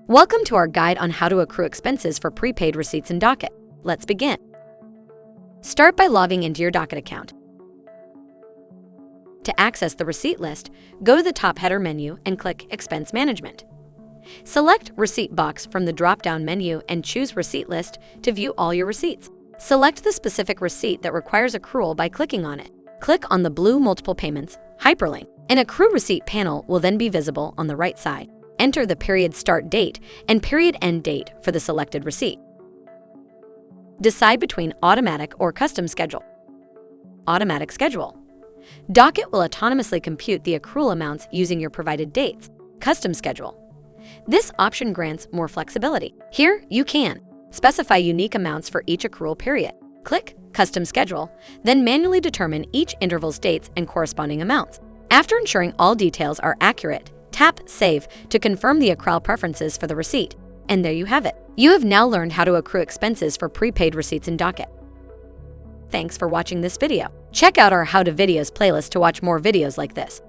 Welcome to our guide on how to accrue expenses for prepaid receipts in Docyt. Let's begin. Start by logging into your Docyt account. To access the receipt list, go to the top header menu and click Expense Management. Select Receipt box from the drop-down menu and choose Receipt List to view all your receipts. Select the specific receipt that requires accrual by clicking on it. Click on the blue Multiple Payments hyperlink. An Accrue Receipt panel will then be visible on the right side. Enter the period start date and period end date for the selected receipt. Decide between Automatic or Custom Schedule. Automatic Schedule. Docyt will autonomously compute the accrual amounts using your provided dates. Custom Schedule. This option grants more flexibility. Here, you can specify unique amounts for each accrual period. Click Custom Schedule, then manually determine each interval's dates and corresponding amounts. After ensuring all details are accurate, tap Save to confirm the accrual preferences for the receipt. And there you have it. You have now learned how to accrue expenses for prepaid receipts in Docyt. Thanks for watching this video. Check out our How to Videos playlist to watch more videos like this.